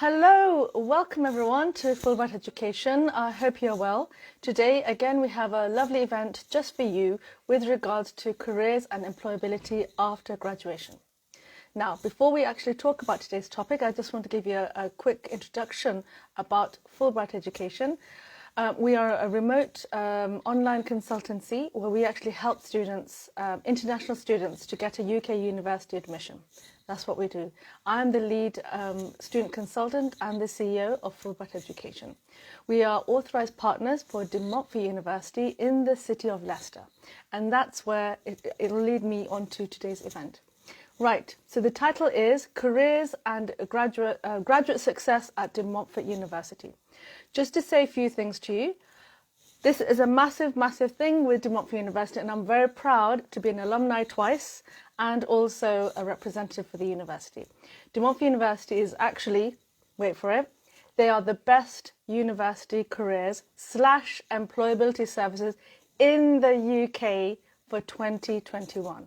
Hello, welcome everyone to Fulbright Education. I hope you're well. Today, again, we have a lovely event just for you with regards to careers and employability after graduation. Now, before we actually talk about today's topic, I just want to give you a quick introduction about Fulbright Education. We are a remote online consultancy where we actually help students, international students, to get a UK university admission. That's what we do. I'm the lead student consultant and the CEO of Fulbright Education. We are authorised partners for Montfort University in the city of Leicester. And that's where it'll lead me on to today's event. Right, so the title is Careers and Graduate Success at Montfort University. Just to say a few things to you, this is a massive, massive thing with Montfort University, and I'm very proud to be an alumni twice and also a representative for the university. Montfort University is actually, wait for it, they are the best university careers / employability services in the UK for 2021.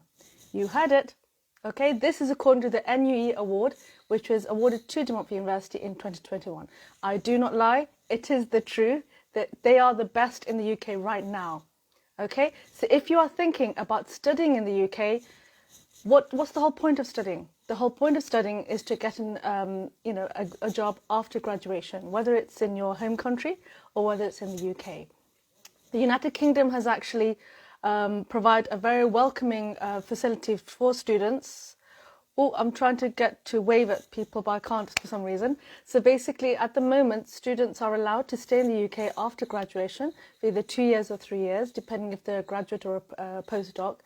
You heard it. Okay, this is according to the NUE award, which was awarded to Montfort University in 2021. I do not lie, it is the truth that they are the best in the UK right now. Okay, so if you are thinking about studying in the UK, what's the whole point of studying? The whole point of studying is to get a job after graduation, whether it's in your home country or whether it's in the UK. The United Kingdom has actually provide a very welcoming facility for students. Oh, I'm trying to get to wave at people, but I can't for some reason. So basically, at the moment, students are allowed to stay in the UK after graduation, for either 2 years or 3 years, depending if they're a graduate or a postdoc,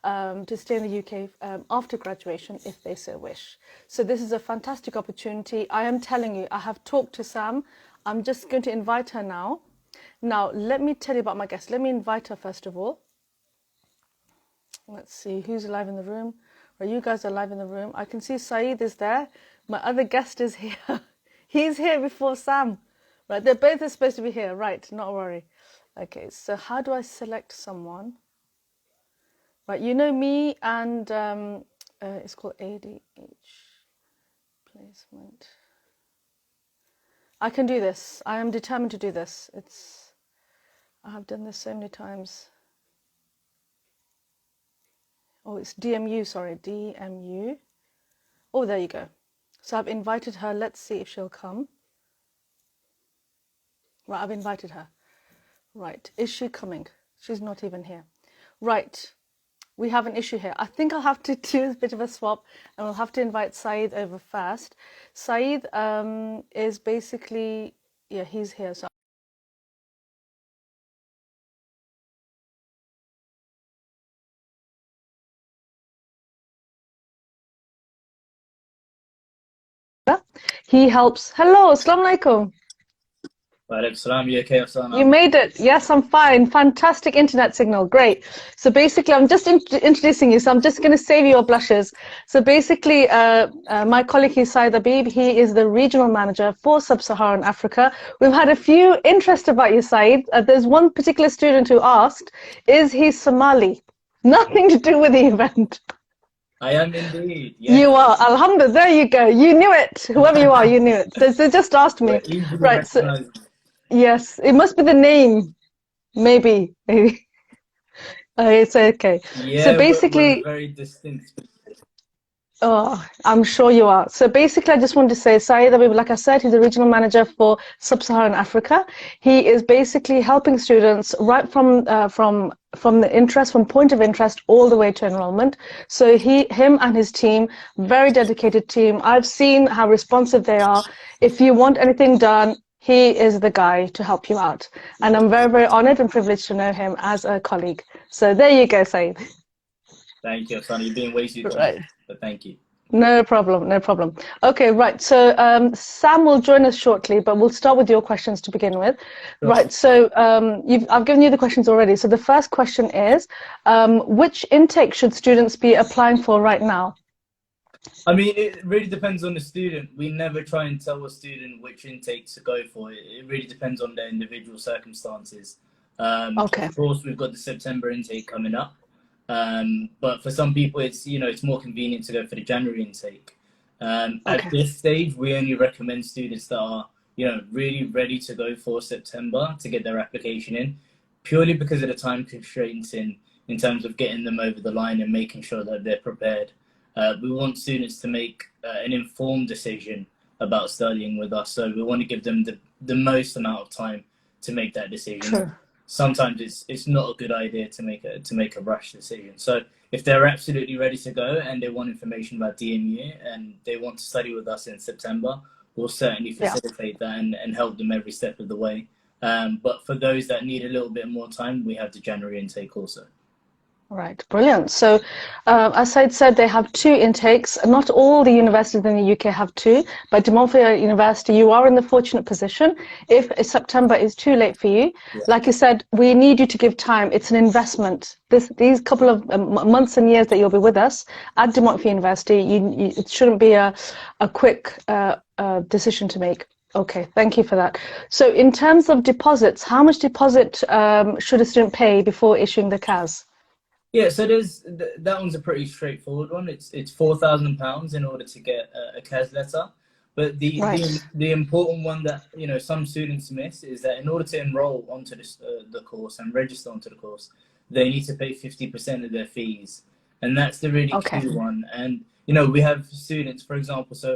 to stay in the UK after graduation if they so wish. So this is a fantastic opportunity. I am telling you, I have talked to Sam. I'm just going to invite her now. Now, let me tell you about my guest. Let me invite her first of all. Let's see who's alive in the room. Right, you guys are live in the room. I can see Saed is there. My other guest is here. He's here before Sam. Right, they're both supposed to be here. Right, not a worry. Okay, so how do I select someone? Right, you know me and it's called ADH placement. I can do this. I am determined to do this. I have done this so many times. Oh, it's DMU, sorry, DMU. Oh, there you go. So I've invited her. Let's see if she'll come. Right, I've invited her. Right, is she coming? She's not even here. Right, we have an issue here. I think I'll have to do a bit of a swap and we'll have to invite Saed over first. Saed is basically, yeah, he's here. So he helps. Hello, assalamu alaikum. Salam, you okay, Afsana? You made it. Yes, I'm fine. Fantastic internet signal. Great. So basically, I'm just introducing you. So I'm just going to save you your blushes. So basically, my colleague is Saed Abib. He is the regional manager for Sub-Saharan Africa. We've had a few interest about you, Saed. There's one particular student who asked, is he Somali? Nothing to do with the event. I am indeed. Yes. You are. Alhamdulillah. There you go. You knew it. Whoever you are, you knew it. They just asked me. Right. So, yes, it must be the name. Maybe. It's okay. Yeah, so basically, we're very distinct. oh, I'm sure you are. So basically, I just wanted to say, Saed Abib, like I said, he's the regional manager for Sub-Saharan Africa. He is basically helping students right from the interest, from point of interest, all the way to enrollment. So him and his team, very dedicated team. I've seen how responsive they are. If you want anything done, he is the guy to help you out. And I'm very, very honored and privileged to know him as a colleague. So there you go, Saed. Thank you, Afsana. You're being way too kind, Right. but thank you. No problem, no problem. Okay, right. So Sam will join us shortly, but we'll start with your questions to begin with. Sure. Right. So I've given you the questions already. So the first question is, which intake should students be applying for right now? I mean, it really depends on the student. We never try and tell a student which intake to go for. It really depends on their individual circumstances. Okay. Of course, we've got the September intake coming up. But for some people, it's more convenient to go for the January intake. At Okay. this stage, we only recommend students that are, really ready to go for September to get their application in, purely because of the time constraints in terms of getting them over the line and making sure that they're prepared. We want students to make an informed decision about studying with us, so we want to give them the most amount of time to make that decision. True. Sometimes it's not a good idea to make a rush decision. So if they're absolutely ready to go and they want information about DMU and they want to study with us in September, we'll certainly Yeah. facilitate that and help them every step of the way. But for those that need a little bit more time, we have the January intake also. Right, brilliant. So, as Said said, they have two intakes. Not all the universities in the UK have two, but De Montfort University, you are in the fortunate position. If September is too late for you, Yeah. like you said, we need you to give time. It's an investment. These couple of months and years that you'll be with us at De Montfort University, it shouldn't be a quick decision to make. Okay, thank you for that. So, in terms of deposits, how much deposit should a student pay before issuing the CAS? Yeah, so that one's a pretty straightforward one. It's £4,000 in order to get a CAS letter. But Right. the important one that some students miss is that in order to enroll onto the course and register onto the course, they need to pay 50% of their fees, and that's the really Okay. key one. And we have students, for example. So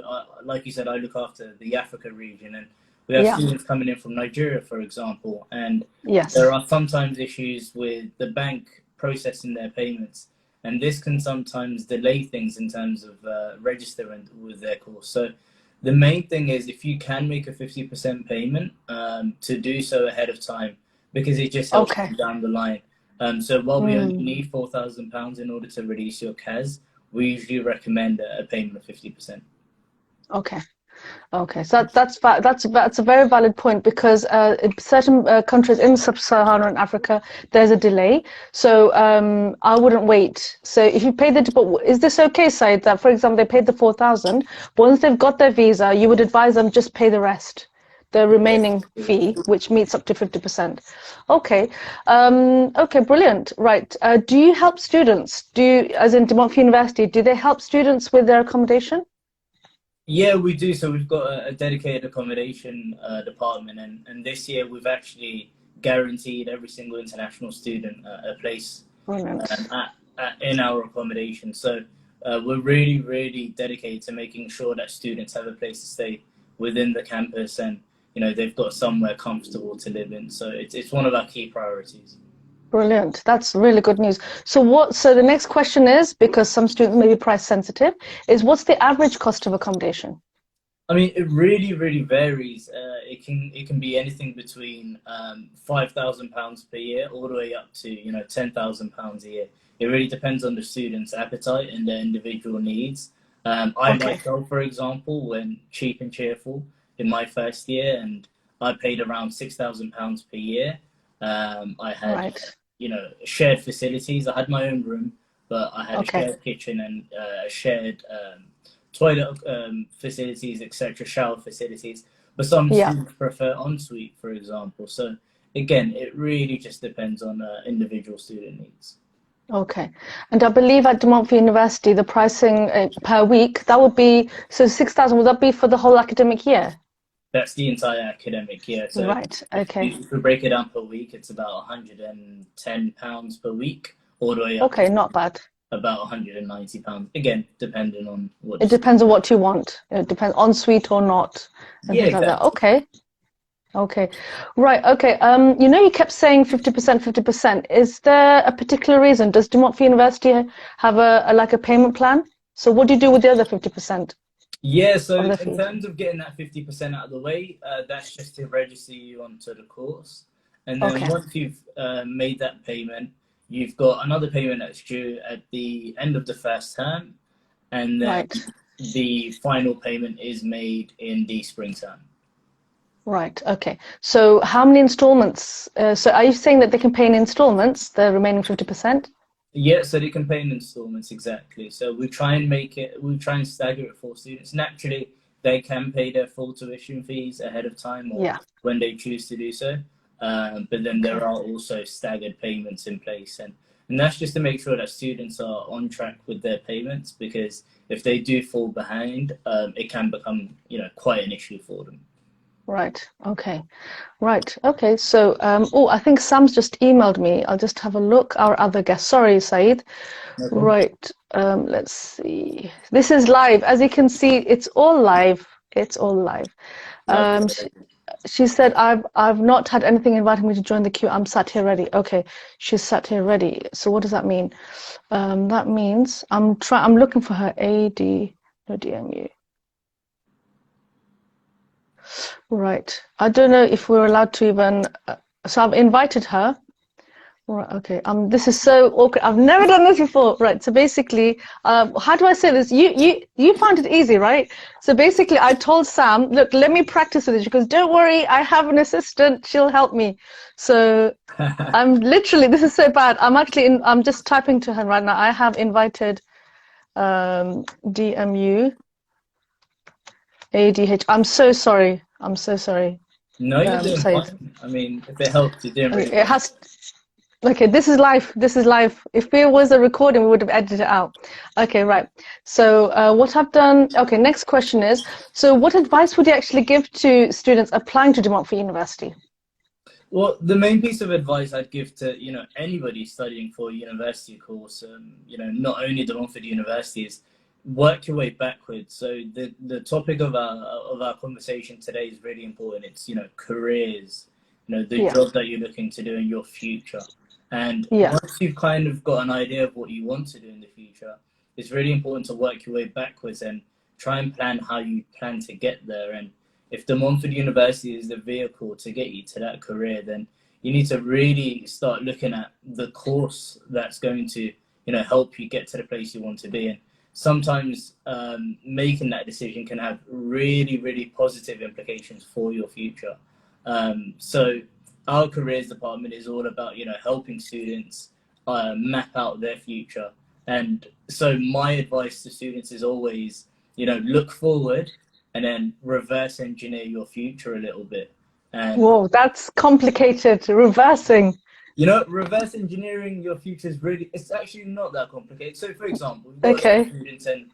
like you said, I look after the Africa region, and we have Yeah. students coming in from Nigeria, for example, and Yes. there are sometimes issues with the bank processing their payments, and this can sometimes delay things in terms of registering with their course. So the main thing is, if you can make a 50% payment, to do so ahead of time, because it just helps Okay. you down the line. So while we only Mm. need £4,000 in order to release your CAS, we usually recommend a payment of 50%. Okay. Okay. So that's a very valid point, because in certain countries in Sub-Saharan Africa, there's a delay. So I wouldn't wait. So if you pay is this okay, Said, that for example they paid the 4,000, once they've got their visa, you would advise them just pay the rest, the remaining fee, which meets up to 50%. Okay. Okay, brilliant. Right. Do you help students? As in De Montfort University, do they help students with their accommodation? Yeah, we do. So we've got a dedicated accommodation department, and this year we've actually guaranteed every single international student a place Brilliant. in our accommodation. So we're really, really dedicated to making sure that students have a place to stay within the campus, and they've got somewhere comfortable to live in. So it's one of our key priorities. Brilliant. That's really good news. So the next question is, because some students may be price sensitive, is what's the average cost of accommodation? I mean, it really, really varies. It can be anything between £5,000 per year all the way up to £10,000 a year. It really depends on the student's appetite and their individual needs. Myself, for example, went cheap and cheerful in my first year, and I paid around £6,000 per year. I had Right. shared facilities. I had my own room, but I had a Okay. shared kitchen and a shared toilet facilities, etc., shower facilities. But some Yeah. students prefer ensuite, for example. So again, it really just depends on individual student needs. Okay. And I believe at De Montfort University, the pricing per week, that would be, so 6,000, would that be for the whole academic year? That's the entire academic year. So Right. Okay. if we break it down per week, it's about £110 per week, all the way up Okay, to not bad. about £190. Again, depending on what. It depends on what you want. It depends on suite or not, and Yeah, things like that. exactly. Okay. Okay. Right. Okay. You kept saying 50%, 50%. Is there a particular reason? Does De Montfort University have a payment plan? So what do you do with the other 50% Yeah, so of the in fee? terms of getting that 50% out of the way, that's just to register you onto the course. And then Okay. once you've made that payment, you've got another payment that's due at the end of the first term. And then Right. the final payment is made in the spring term. Right. Okay. So how many installments? So are you saying that they can pay in installments, the remaining 50%? Yeah, so they can pay in installments, exactly. So we try and stagger it for students. Naturally, they can pay their full tuition fees ahead of time or Yeah. when they choose to do so. But then Okay. there are also staggered payments in place. And And that's just to make sure that students are on track with their payments, because if they do fall behind, it can become, quite an issue for them. Right. Okay. Right. Okay. So, oh, I think Sam's just emailed me. I'll just have a look. Our other guest. Sorry, Saeed. No problem. Right. Let's see. This is live. As you can see, it's all live. It's all live. She said, I've not had anything inviting me to join the queue. I'm sat here ready. Okay. She's sat here ready. So what does that mean? That means I'm looking for her DMU. Right. I don't know if we're allowed to even. So I've invited her. Right. Okay. This is so awkward. I've never done this before. Right. So basically, how do I say this? You found it easy, right? So basically, I told Sam, look, let me practice with it. She goes, don't worry, I have an assistant. She'll help me. So I'm literally. This is so bad. I'm just typing to her right now. I have invited DMU. ADH. I'm so sorry. I'm so sorry. No, you're doing fine. I mean, if it helps, you're doing really It has. Okay, this is live. This is live. If it was a recording, we would have edited it out. Okay, right. So what I've done. Okay, next question is. So, what advice would you actually give to students applying to Montfort University? Well, the main piece of advice I'd give to anybody studying for a university course, not only the Montfort University, is work your way backwards. So the topic of our conversation today is really important. It's careers, the job that you're looking to do in your future. And once you've kind of got an idea of what you want to do in the future, it's really important to work your way backwards and try and plan how you plan to get there. And if the Montfort University is the vehicle to get you to that career, then you need to really start looking at the course that's going to help you get to the place you want to be. And sometimes making that decision can have really, really positive implications for your future. So our careers department is all about, helping students map out their future. And so my advice to students is always, look forward and then reverse engineer your future a little bit. And whoa, that's complicated. Reversing. Reverse engineering your future is it's actually not that complicated. So, for example, we've got students and,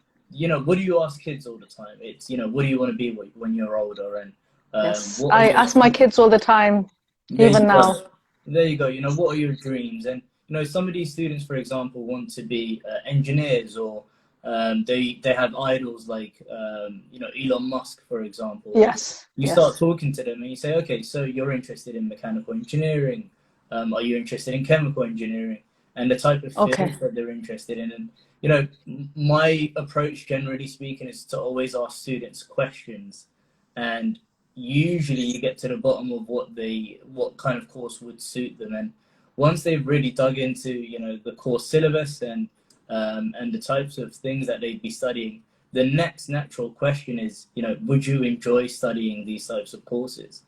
what do you ask kids all the time? It's, what do you want to be when you're older? And yes, I ask my kids all the time, even now. There you go. What are your dreams? And, some of these students, for example, want to be engineers, or they have idols like, Elon Musk, for example. Yes. You start talking to them and you say, okay, so you're interested in mechanical engineering. Are you interested in chemical engineering? And the type of fields that they're interested in. And, my approach, generally speaking, is to always ask students questions. And usually you get to the bottom of what kind of course would suit them. And once they've really dug into, the course syllabus and the types of things that they'd be studying, the next natural question is, would you enjoy studying these types of courses?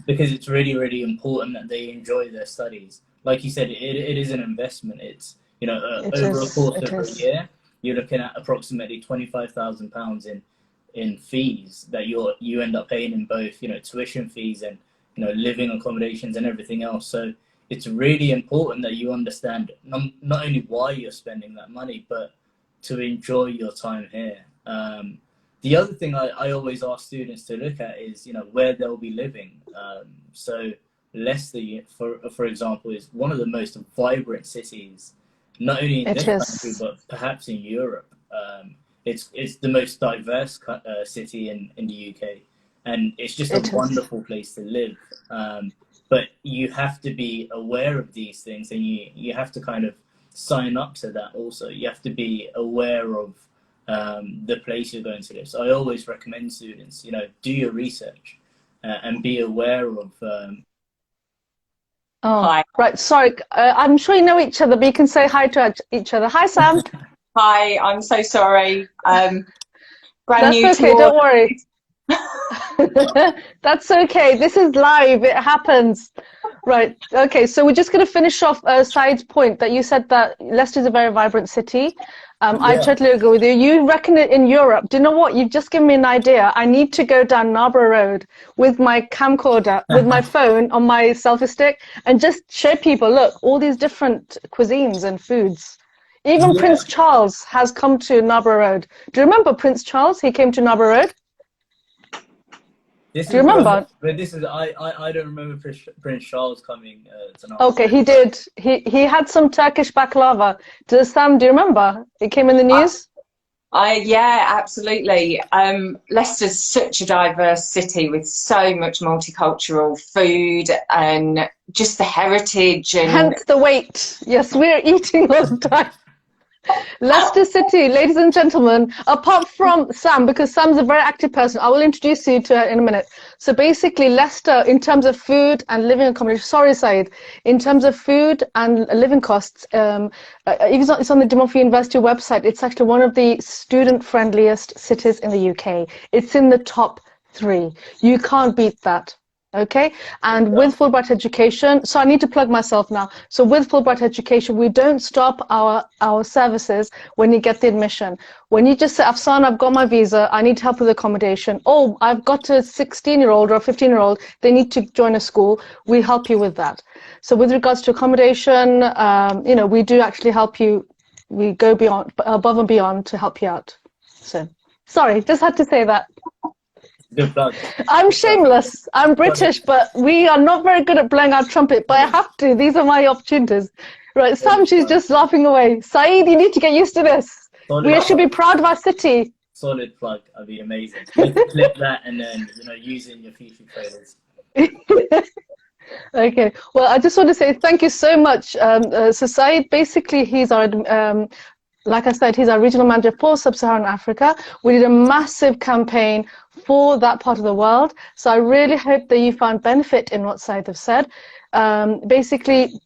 Because it's really, really important that they enjoy their studies. Like you said, it is an investment. It's, over a course of a year, you're looking at approximately £25,000 in fees that you end up paying in both, tuition fees and, living accommodations and everything else. So it's really important that you understand not only why you're spending that money, but to enjoy your time here. The other thing I always ask students to look at is, where they'll be living. So Leicester, for example, is one of the most vibrant cities, not only in this country, but perhaps in Europe. It's the most diverse city in the UK, and it's just a wonderful place to live. But you have to be aware of these things, and you have to kind of sign up to that also. You have to be aware of the place you're going to live. So I always recommend students, do your research and be aware of. Hi. Right. Sorry. I'm sure you know each other, but you can say hi to each other. Hi, Sam. Hi. I'm so sorry. Brand That's new okay. Don't worry. That's okay. This is live. It happens. Right. Okay. So we're just going to finish off Saed's point that you said that Leicester is a very vibrant city. I totally agree with you. You reckon it in Europe. Do you know what? You've just given me an idea. I need to go down Narborough Road with my camcorder, with my phone on my selfie stick, and just show people, look, all these different cuisines and foods. Even Prince Charles has come to Narborough Road. Do you remember Prince Charles? He came to Narborough Road. Do you remember? But this is I don't remember Prince Charles coming to Narborough. Okay, he did. He had some Turkish baklava. Sam, do you remember? It came in the news. Yeah, absolutely. Leicester's such a diverse city with so much multicultural food and just the heritage and hence the weight. Yes, we're eating all the time. Leicester City, ladies and gentlemen, apart from Sam, because Sam's a very active person, I will introduce you to her in a minute. So basically, Leicester, in terms of food and living accommodation, sorry, Saed, in terms of food and living costs, it's on the Montfort University website. It's actually one of the student-friendliest cities in the UK. It's in the top 3. You can't beat that. Okay, and with Fulbright Education, so I need to plug myself now. So with Fulbright Education, we don't stop our services when you get the admission. When you just say, Afsan, I've got my visa, I need help with accommodation. Oh, I've got a 16-year-old or a 15-year-old, they need to join a school. We help you with that. So with regards to accommodation, we do actually help you. We go beyond, above and beyond to help you out. So, sorry, just had to say that. Good plug. I'm shameless. I'm British, but we are not very good at blowing our trumpet, but I have to. These are my opportunities. Right, Sam, she's just laughing away. Saeed, you need to get used to this. We should be proud of our city. Solid plug. That'd be amazing. Clip that and then, use it in your future trailers. Okay. Well, I just want to say thank you so much. So Saeed, basically, he's our like I said, he's our regional manager for Sub-Saharan Africa. We did a massive campaign for that part of the world. So I really hope that you found benefit in what Saed have said. Basically,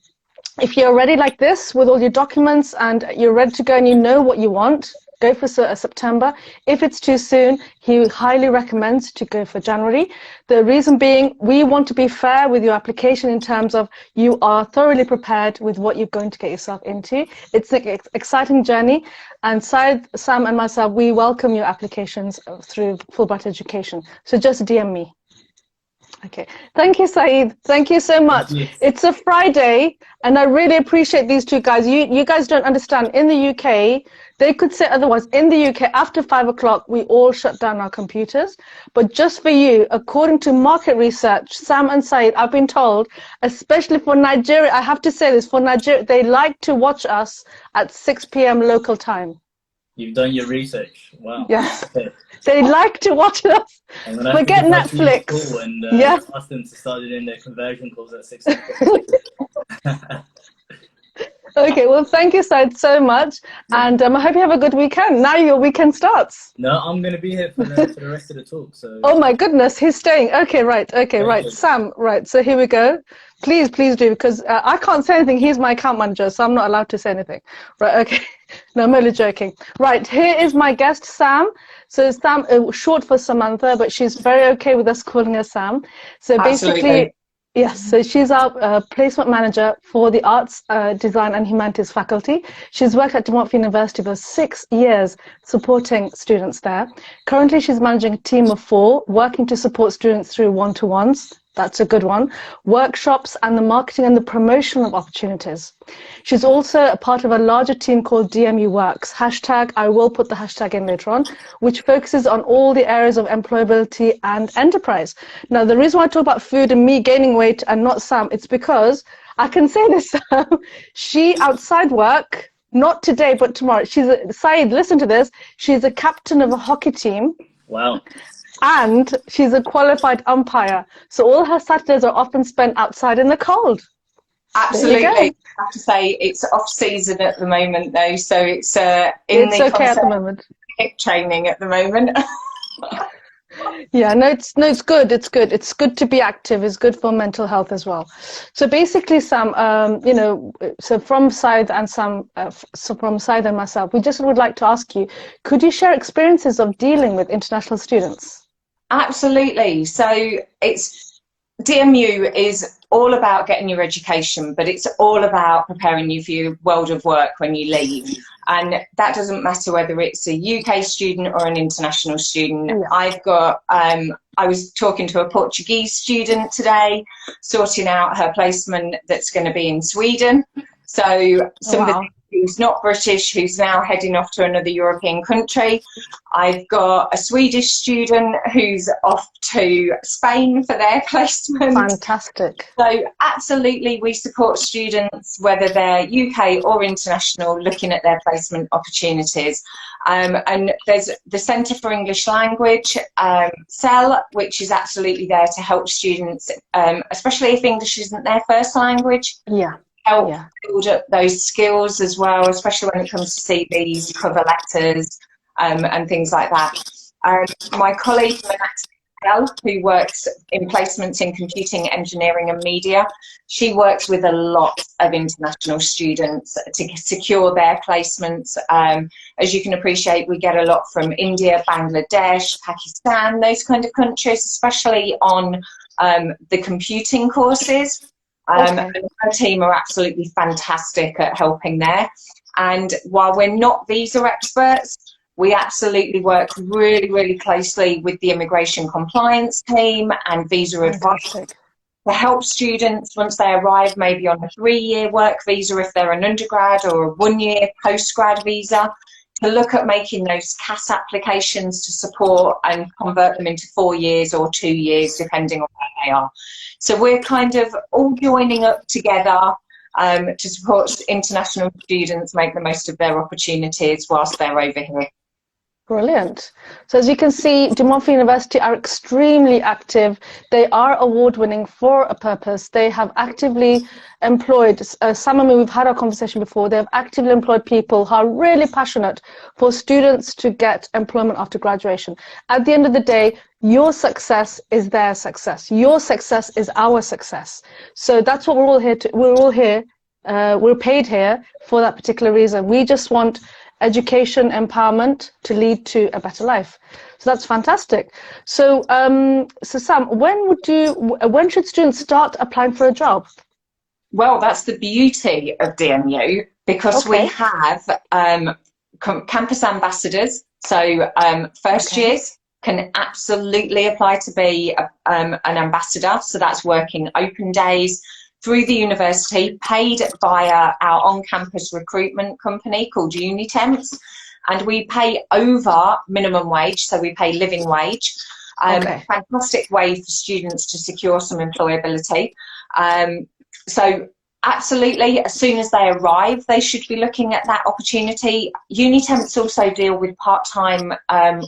if you're ready like this with all your documents and you're ready to go and you know what you want, go for September. If it's too soon, he highly recommends to go for January. The reason being, we want to be fair with your application in terms of you are thoroughly prepared with what you're going to get yourself into. It's an exciting journey. And Saed, Sam and myself, we welcome your applications through Fulbright Education. So just DM me. Okay. Thank you, Saeed. Thank you so much. It's a Friday, and I really appreciate these two guys. You guys don't understand. In the UK, they could say otherwise. In the UK, after 5 o'clock, we all shut down our computers. But just for you, according to market research, Sam and Saeed, I've been told, especially for Nigeria, I have to say this, for Nigeria, they like to watch us at 6 p.m. local time. You've done your research. Wow. Yes. They like to watch us. Forget Netflix. And ask them to start doing their conversion calls at 6 o'clock. Okay, well, thank you, Saed, so much. And I hope you have a good weekend. Now your weekend starts. No, I'm going to be here for the rest of the talk. So. Oh, my goodness, he's staying. Okay, right. Okay, right. Sam, right. So here we go. Please do, because I can't say anything. He's my account manager, so I'm not allowed to say anything. Right, okay. No, I'm only joking. Right, here is my guest, Sam. So Sam, short for Samantha, but she's very okay with us calling her Sam. So basically, yes, so she's our placement manager for the Arts, Design and Humanities faculty. She's worked at Montfort University for 6 years supporting students there. Currently, she's managing a team of 4, working to support students through one-to-ones. That's a good one. Workshops and the marketing and the promotion of opportunities. She's also a part of a larger team called DMU Works. Hashtag, I will put the hashtag in later on, which focuses on all the areas of employability and enterprise. Now, the reason why I talk about food and me gaining weight and not Sam, it's because I can say this, Sam, she outside work, not today, but tomorrow. Saeed, listen to this. She's a captain of a hockey team. Wow. And she's a qualified umpire. So all her Saturdays are often spent outside in the cold. Absolutely. I have to say it's off season at the moment though. So it's at the moment. Training at the moment. Yeah, no, it's good. It's good. It's good to be active. It's good for mental health as well. So basically, Sam, so from Saed and Sam, from Saed and myself, we just would like to ask you, could you share experiences of dealing with international students? Absolutely. So it's DMU is all about getting your education, but it's all about preparing you for your world of work when you leave. And that doesn't matter whether it's a UK student or an international student. Yeah. I've got, I was talking to a Portuguese student today, sorting out her placement that's going to be in Sweden. So somebody who's not British, who's now heading off to another European country. I've got a Swedish student who's off to Spain for their placement. Fantastic. So absolutely, we support students, whether they're UK or international, looking at their placement opportunities. And there's the Centre for English Language, CEL, which is absolutely there to help students, especially if English isn't their first language. Yeah. Help build up those skills as well, especially when it comes to CVs, cover letters, and things like that. My colleague, who works in placements in computing, engineering and media, she works with a lot of international students to secure their placements. As you can appreciate, we get a lot from India, Bangladesh, Pakistan, those kind of countries, especially on the computing courses. And our team are absolutely fantastic at helping there. And while we're not visa experts, we absolutely work really, really closely with the immigration compliance team and visa advice to help students once they arrive, maybe on a 3-year work visa if they're an undergrad, or a 1-year postgrad visa, to look at making those CAS applications to support and convert them into 4 years or 2 years, depending on where they are. So we're kind of all joining up together to support international students make the most of their opportunities whilst they're over here. Brilliant. So as you can see, De Montfort University are extremely active. They are award-winning for a purpose. They have actively employed, some of them, we've had our conversation before, they have actively employed people who are really passionate for students to get employment after graduation. At the end of the day, your success is their success. Your success is our success. So that's what we're all here to, we're paid here for that particular reason. We just want education empowerment to lead to a better life. So that's fantastic. So so Sam, when should students start applying for a job? Well, that's the beauty of DMU, because we have campus ambassadors. So first years can absolutely apply to be an ambassador. So that's working open days through the university, paid via our on-campus recruitment company called Unitemps, and we pay over minimum wage, so we pay living wage. Fantastic way for students to secure some employability. So absolutely, as soon as they arrive, they should be looking at that opportunity. Unitemps also deal with part-time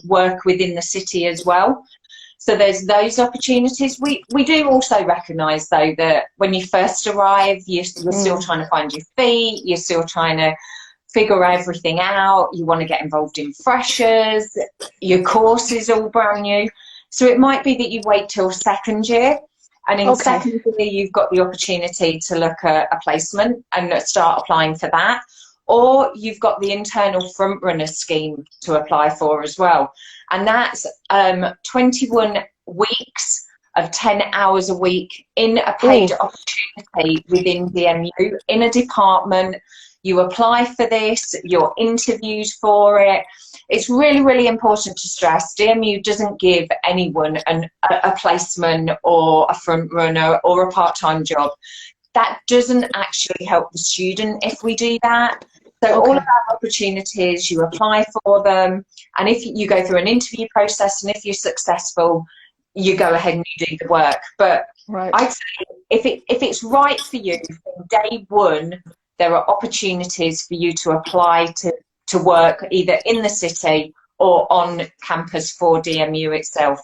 work within the city as well. So there's those opportunities. We do also recognise, though, that when you first arrive, you're still trying to find your feet, you're still trying to figure everything out, you want to get involved in freshers, your course is all brand new. So it might be that you wait till second year, and in second year you've got the opportunity to look at a placement and start applying for that. Or you've got the internal front runner scheme to apply for as well. And that's 21 weeks of 10 hours a week in a paid opportunity within DMU, in a department. You apply for this, you're interviewed for it. It's really, really important to stress, DMU doesn't give anyone a placement or a front runner or a part-time job. That doesn't actually help the student if we do that. So all of our opportunities, you apply for them, and if you go through an interview process, and if you're successful, you go ahead and you do the work. But I'd say if it's right for you from day one, there are opportunities for you to apply to work either in the city or on campus for DMU itself.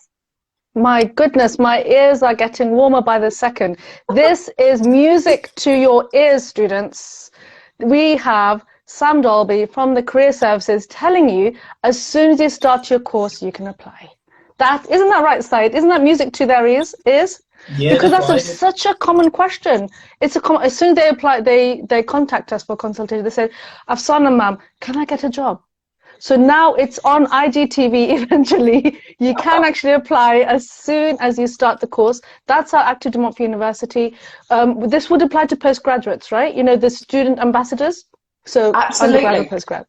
My goodness, my ears are getting warmer by the second. This is music to your ears, students. We have Sam Dolby from the Career Services telling you as soon as you start your course, you can apply. Isn't that right, Saed? Isn't that music to their ears? Yeah, because that's such a common question. It's as soon as they apply, they contact us for consultation. They say, Afsana ma'am, can I get a job? So now it's on IGTV eventually. You can actually apply as soon as you start the course. That's our Active to Montfort University. This would apply to postgraduates, right? You know, the student ambassadors. So undergrad or postgrad.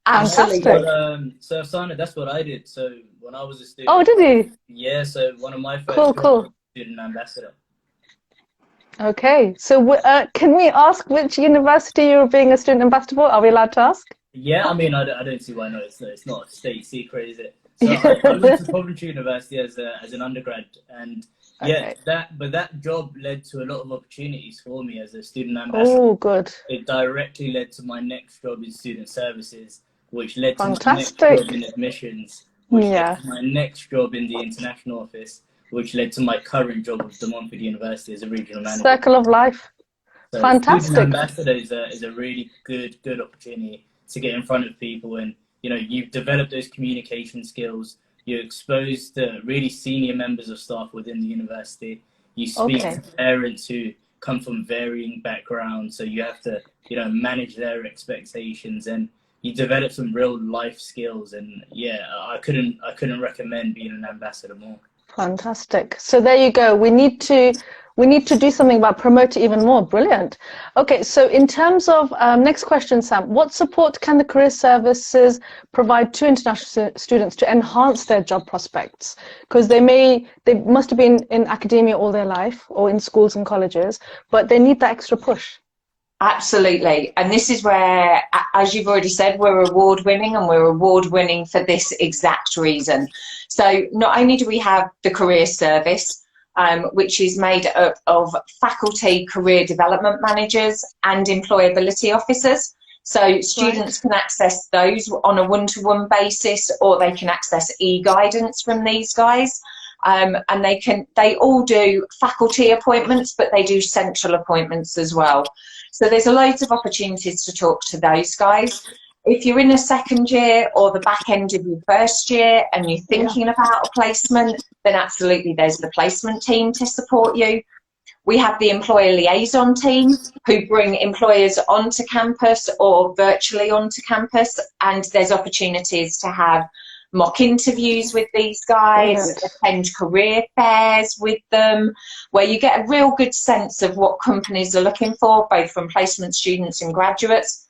Absolutely. So Sana, that's what I did. So when I was a student. Oh, did you? Yeah. So one of my first Cool. was student ambassador. Okay. So can we ask which university you were being a student ambassador for? Are we allowed to ask? Yeah. I mean, I don't see why not. It's not a state secret, is it? So I went to Coventry University as an undergrad, and yeah, that job led to a lot of opportunities for me as a student ambassador. Oh, good. It directly led to my next job in student services, which led to my next Fantastic. job in admissions, which led to my next job in the international office, which led to my current job with the Montfort University as a regional manager. Circle of life. So Fantastic. Student ambassador is a really good opportunity to get in front of people, and you know, you've developed those communication skills. You're exposed to really senior members of staff within the university. You speak to parents who come from varying backgrounds, so you have to, you know, manage their expectations, and you develop some real life skills. And yeah, I couldn't recommend being an ambassador more. Fantastic. So there you go. We need to do something about promote it even more. Brilliant. Okay, so in terms of next question, Sam, what support can the career services provide to international students to enhance their job prospects? Because they must have been in academia all their life or in schools and colleges, but they need that extra push. Absolutely. And this is where, as you've already said, we're award winning, and we're award winning for this exact reason. So not only do we have the career service, which is made up of faculty career development managers and employability officers. So students can access those on a one-to-one basis, or they can access e-guidance from these guys. And they all do faculty appointments, but they do central appointments as well. So there's loads of opportunities to talk to those guys. If you're in a second year or the back end of your first year and you're thinking about a placement, then absolutely there's the placement team to support you. We have the employer liaison team who bring employers onto campus or virtually onto campus, and there's opportunities to have mock interviews with these guys, attend career fairs with them, where you get a real good sense of what companies are looking for, both from placement students and graduates.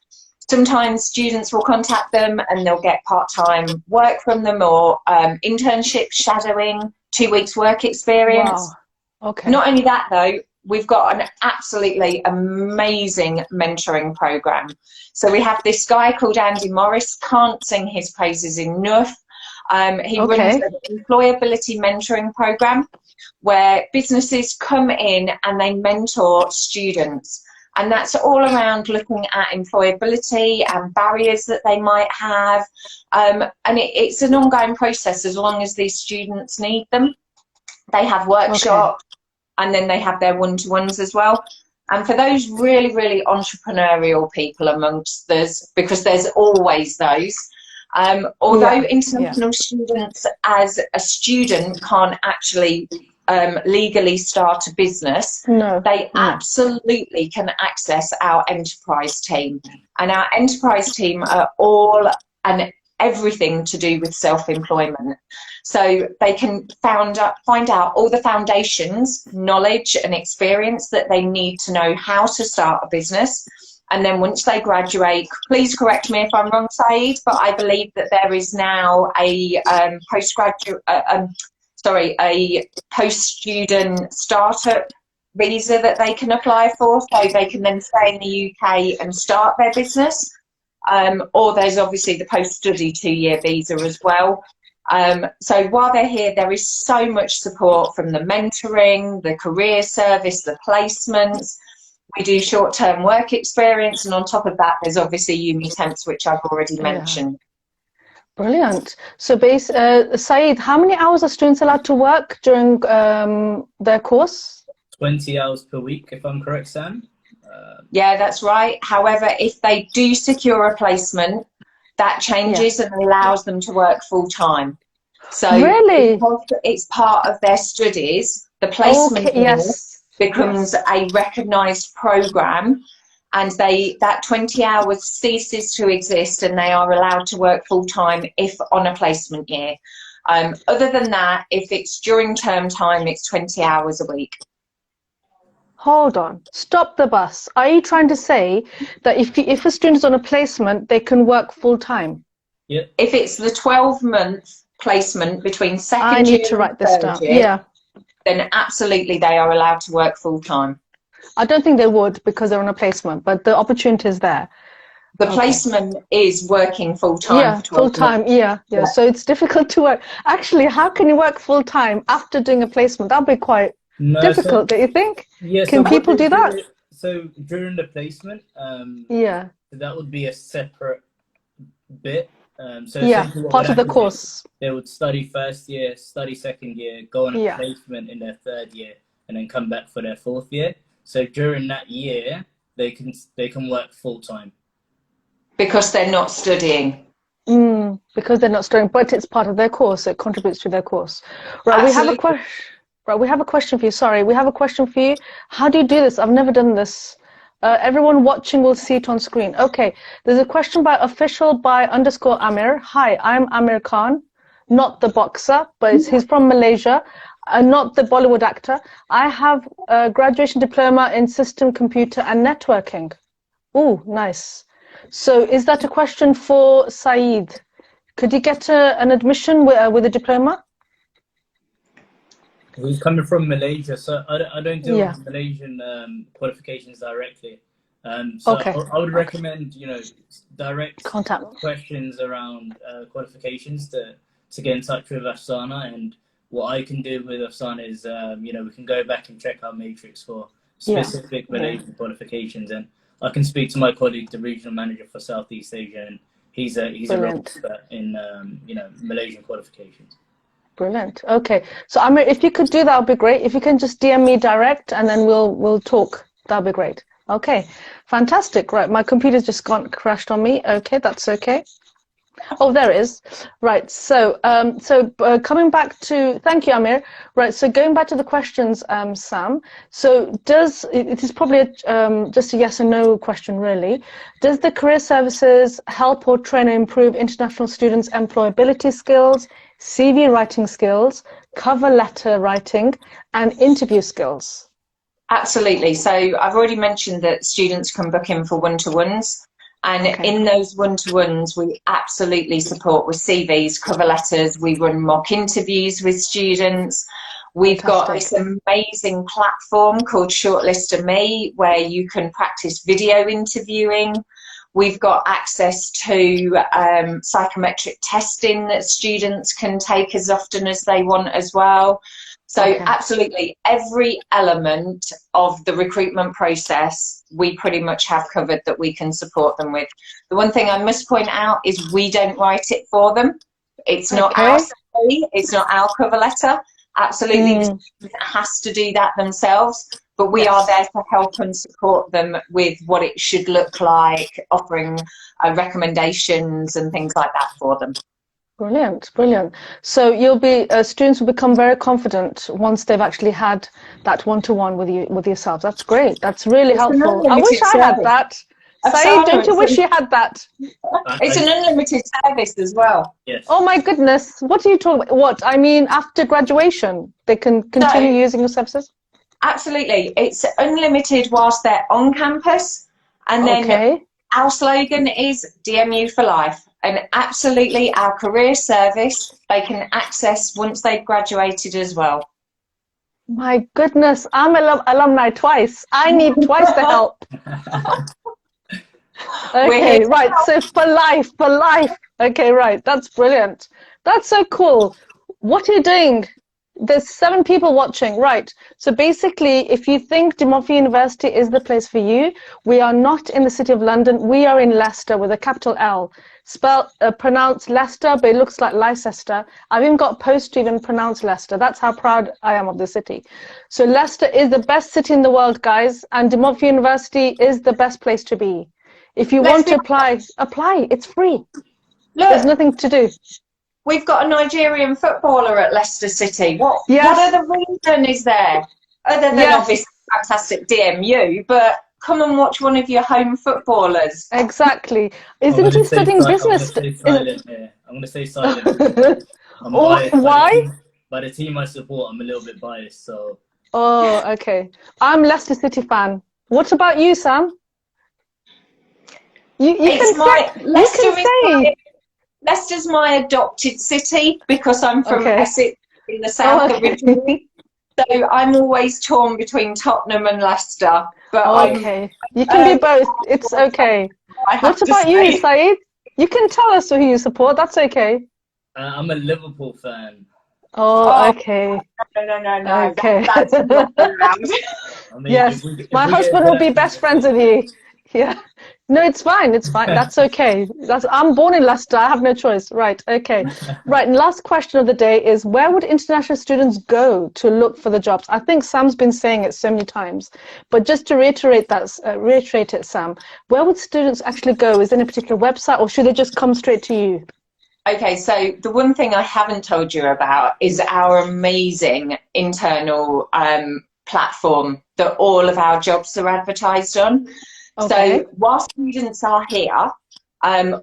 Sometimes students will contact them and they'll get part-time work from them, or internships, shadowing, 2 weeks work experience. Wow. Okay. Not only that though, we've got an absolutely amazing mentoring program. So we have this guy called Andy Morris, can't sing his praises enough. He runs an employability mentoring program where businesses come in and they mentor students. And that's all around looking at employability and barriers that they might have. And it's an ongoing process as long as these students need them. They have workshops and then they have their one-to-ones as well. And for those really, really entrepreneurial people amongst us, because there's always those, although international students as a student can't actually legally start a business, they absolutely can access our enterprise team. And our enterprise team are all and everything to do with self-employment. So they can find out all the foundations, knowledge and experience that they need to know how to start a business. And then once they graduate, please correct me if I'm wrong, Saed, but I believe that there is now a post-student startup visa that they can apply for, so they can then stay in the UK and start their business. Or there's obviously the post-study 2-year visa as well. So while they're here, there is so much support from the mentoring, the career service, the placements. We do short-term work experience, and on top of that, there's obviously uni temps, which I've already mentioned. Brilliant. So, Saeed, how many hours are students allowed to work during their course? 20 hours per week, if I'm correct, Sam. Yeah, that's right. However, if they do secure a placement, that changes and allows them to work full-time. So really, because it's part of their studies, the placement becomes a recognised programme, and that 20 hours ceases to exist, and they are allowed to work full-time if on a placement year. Other than that, if it's during term time, it's 20 hours a week. Hold on, stop the bus. Are you trying to say that if a student is on a placement, they can work full-time? Yeah. If it's the 12-month placement between second I year need to write and this third down. year, Yeah. then absolutely they are allowed to work full-time. I don't think they would because they're on a placement, but the opportunity is there. The placement is working full-time. Yeah, for 12 full-time, months. yeah. So it's difficult to work. Actually, how can you work full-time after doing a placement? That'd be quite difficult, don't you think? Yeah. Can people do that? So during the placement, Yeah. that would be a separate bit. So Yeah, part of the course. They would study first year, study second year, go on a Yeah. placement in their third year, and then come back for their fourth year. So during that year, they can work full-time. Because they're not studying. Because they're not studying, but it's part of their course. It contributes to their course. Right, we have a question. Right, we have a question for you. Sorry, we have a question for you. How do you do this? I've never done this. Everyone watching will see it on screen. Okay, there's a question by official_Amir. Hi, I'm Amir Khan, not the boxer, but he's from Malaysia, not the Bollywood actor. I have a graduation diploma in system, computer, and networking. Oh, nice. So is that a question for Saeed? Could you get an admission with a diploma? He's coming from Malaysia, so I don't deal with Malaysian qualifications directly. So okay. I would recommend, direct contact questions around qualifications to get in touch with Afsana. And what I can do with Afsana is, we can go back and check our matrix for specific Malaysian qualifications, and I can speak to my colleague, the regional manager for Southeast Asia, and he's a real expert in Malaysian qualifications. Brilliant. Okay, so Amir, if you could do that, would be great. If you can just DM me direct, and then we'll talk. That'll be great. Okay, fantastic. Right, my computer's just crashed on me. Okay, that's okay. Oh, there it is. Right. So, coming back to, thank you, Amir. Right. So going back to the questions, Sam. So it is probably just a yes or no question, really. Does the career services help or train or improve international students' employability skills, CV writing skills, cover letter writing, and interview skills? Absolutely. So I've already mentioned that students can book in for one-to-ones. And in those one-to-ones, we absolutely support with CVs, cover letters. We run mock interviews with students. We've got this amazing platform called Shortlist.me where you can practice video interviewing. We've got access to psychometric testing that students can take as often as they want as well. So absolutely every element of the recruitment process we pretty much have covered that we can support them with. The one thing I must point out is we don't write it for them. It's not our CV, it's not our cover letter. Absolutely, the student has to do that themselves, but we are there to help and support them with what it should look like, offering recommendations and things like that for them. Brilliant, brilliant. So students will become very confident once they've actually had that one-to-one with yourselves. That's great. That's really helpful. I wish I had that. Saeed, don't you wish you had that? It's an unlimited service as well. Yes. Oh my goodness. What are you talking about? What? I mean, after graduation, they can continue using your services? Absolutely. It's unlimited whilst they're on campus. And then our slogan is DMU for life. And absolutely our career service they can access once they've graduated as well. My goodness, I'm alumni twice. I need twice the help. Okay, right. So for life. Okay, right. That's brilliant. That's so cool. What are you doing? There's 7 people watching, right? So basically, if you think De Montfort University is the place for you, we are not in the City of London. We are in Leicester with a capital L. Pronounced Leicester, but it looks like Leicester. I've even got posts to even pronounce Leicester. That's how proud I am of the city. So Leicester is the best city in the world, guys, and De Montfort University is the best place to be. If you want to apply. It's free. Look, there's nothing to do. We've got a Nigerian footballer at Leicester City. What other reason is there? Other than obviously fantastic DMU, but come and watch one of your home footballers. Exactly. Isn't he studying business? I'm going to stay silent here. I'm going to stay silent. I'm biased. Why? By the team I support, I'm a little bit biased. So. Oh, okay. I'm Leicester City fan. What about you, Sam? You can say. Leicester's my adopted city because I'm from Essex in the south originally. So I'm always torn between Tottenham and Leicester. But you can be both. It's okay. What about you, Saeed? You can tell us who you support. That's okay. I'm a Liverpool fan. Oh, okay. No. Okay. That's not around. I mean, yes, my husband will be best friends with you. Yeah. No, it's fine. It's fine. That's okay. I'm born in Leicester. I have no choice. Right. Okay. Right. And last question of the day is, where would international students go to look for the jobs? I think Sam's been saying it so many times, but just to reiterate it, Sam, where would students actually go? Is there any particular website, or should they just come straight to you? Okay, so the one thing I haven't told you about is our amazing internal platform that all of our jobs are advertised on. Okay. So while students are here,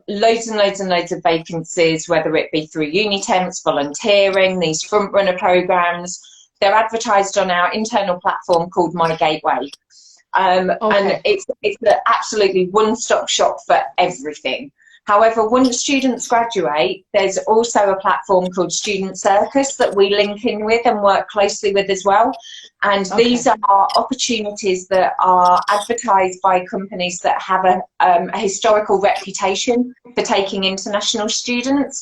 loads and loads and loads of vacancies, whether it be through uni temps, volunteering, these front runner programs, they're advertised on our internal platform called My Gateway. And it's an absolutely one-stop shop for everything. However, once students graduate, there's also a platform called Student Circus that we link in with and work closely with as well. And these are opportunities that are advertised by companies that have a historical reputation for taking international students.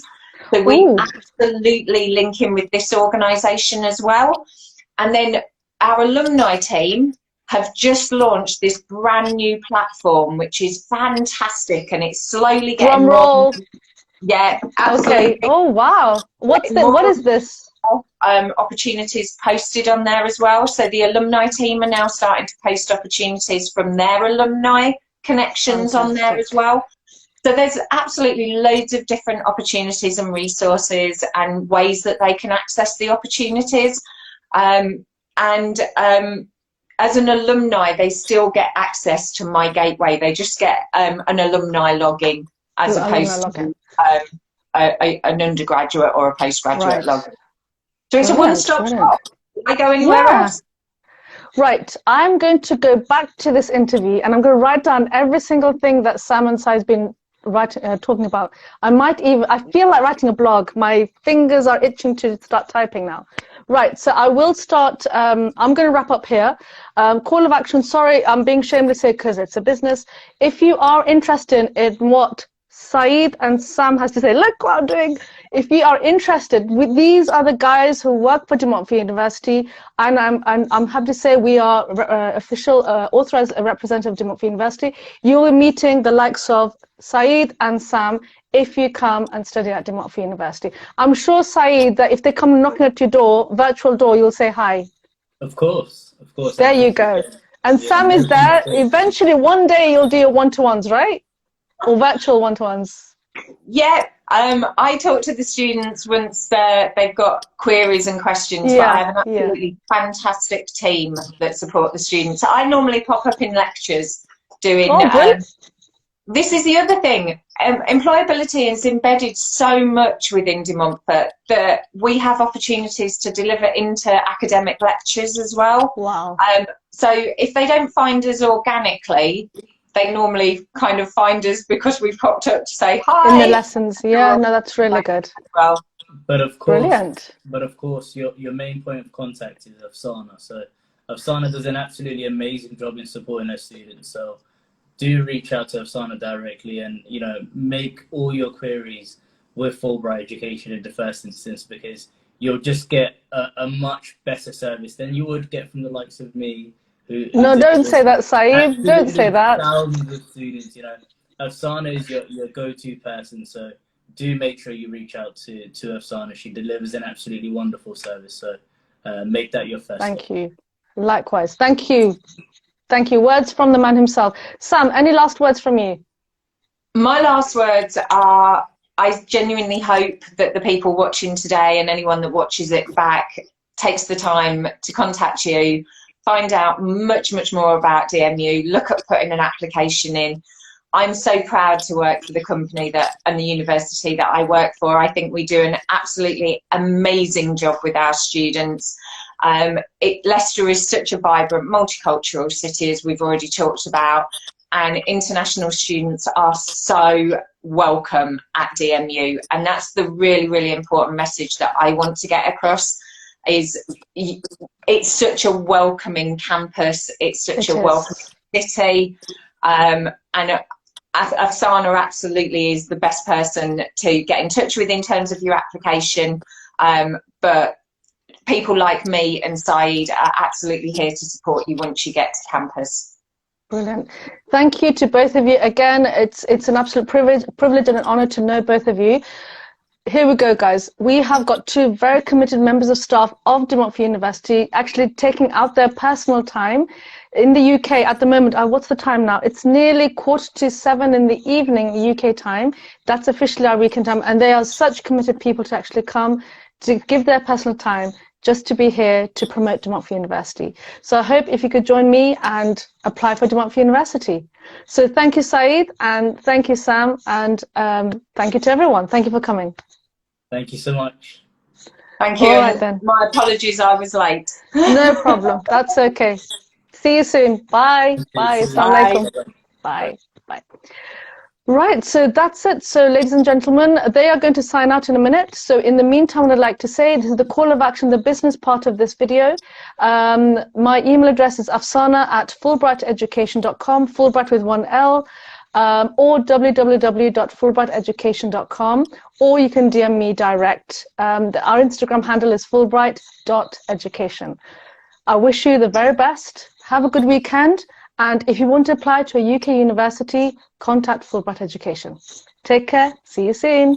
So we absolutely link in with this organisation as well. And then our alumni team have just launched this brand new platform, which is fantastic, and it's slowly getting roll. Yeah, absolutely. Okay. Oh wow! What is this? Opportunities posted on there as well. So the alumni team are now starting to post opportunities from their alumni connections on there as well. So there's absolutely loads of different opportunities and resources and ways that they can access the opportunities. As an alumni, they still get access to My Gateway. They just get an alumni login as opposed to an undergraduate or a postgraduate login. So it's a one-stop shop. I go anywhere else. Right. I'm going to go back to this interview and I'm going to write down every single thing that Sam and Sai has been talking about. I feel like writing a blog. My fingers are itching to start typing now. Right, so I will start, I'm going to wrap up here. Call of action, sorry, I'm being shameless here because it's a business. If you are interested in what Saeed and Sam has to say, look what I'm doing. If you are interested, these are the guys who work for De Montfort University, and I'm happy to say we are official authorized representative of De Montfort University. You will be meeting the likes of Saeed and Sam if you come and study at De Montfort University. I'm sure, Saeed, that if they come knocking at your door, virtual door, you'll say hi. Of course. There you go. And Sam is there. Eventually, one day you'll do your one-to-ones, right? Or virtual one-to-ones. Yeah, I talk to the students once they've got queries and questions, but I have an absolutely fantastic team that support the students. I normally pop up in lectures doing... this is the other thing. Employability is embedded so much within De Montfort that we have opportunities to deliver into academic lectures as well. Wow. So if they don't find us organically, they normally kind of find us because we've popped up to say hi. In the lessons, yeah, no, that's really good. Well, but of course, brilliant. But of course, your main point of contact is Afsana. So Afsana does an absolutely amazing job in supporting her students. So do reach out to Afsana directly and, make all your queries with Fulbright Education in the first instance, because you'll just get a much better service than you would get from the likes of me. No, don't say that, Saeed. Don't say that. Thousands of students, Afsana is your go-to person. So do make sure you reach out to Afsana. She delivers an absolutely wonderful service. So make that your first. Thank you. Likewise. Thank you. Thank you. Words from the man himself. Sam, any last words from you? My last words are, I genuinely hope that the people watching today and anyone that watches it back takes the time to contact you find out much, much more about DMU, look at putting an application in. I'm so proud to work for the company and the university that I work for. I think we do an absolutely amazing job with our students. Leicester is such a vibrant, multicultural city, as we've already talked about, and international students are so welcome at DMU. And that's the really, really important message that I want to get across, is it's such a welcoming campus, it's such a welcoming city, and Afsana absolutely is the best person to get in touch with in terms of your application, but people like me and Saed are absolutely here to support you once you get to campus. Brilliant. Thank you to both of you. Again, it's an absolute privilege and an honor to know both of you. Here we go, guys. We have got two very committed members of staff of De Montfort University actually taking out their personal time. In the UK at the moment, what's the time now? It's nearly 6:45 in the evening UK time. That's officially our weekend time, and they are such committed people to actually come to give their personal time just to be here to promote De Montfort University. So I hope if you could join me and apply for De Montfort University. So thank you, Saed, and thank you, Sam, and thank you to everyone. Thank you for coming. Thank you so much. Thank you. All right, then. My apologies, I was late. No problem. That's okay. See you soon. Bye. Bye. Assalamu alaikum. Bye. Bye. Right, so that's it. So ladies and gentlemen, they are going to sign out in a minute. So in the meantime, what I'd like to say, this is the call of action, the business part of this video. My email address is afsana@fulbrighteducation.com, Fulbright with one L, or www.fulbrightheducation.com, or you can DM me direct. Our Instagram handle is fulbright.education. I wish you the very best. Have a good weekend. And if you want to apply to a UK university, contact Fulbright Education. Take care. See you soon.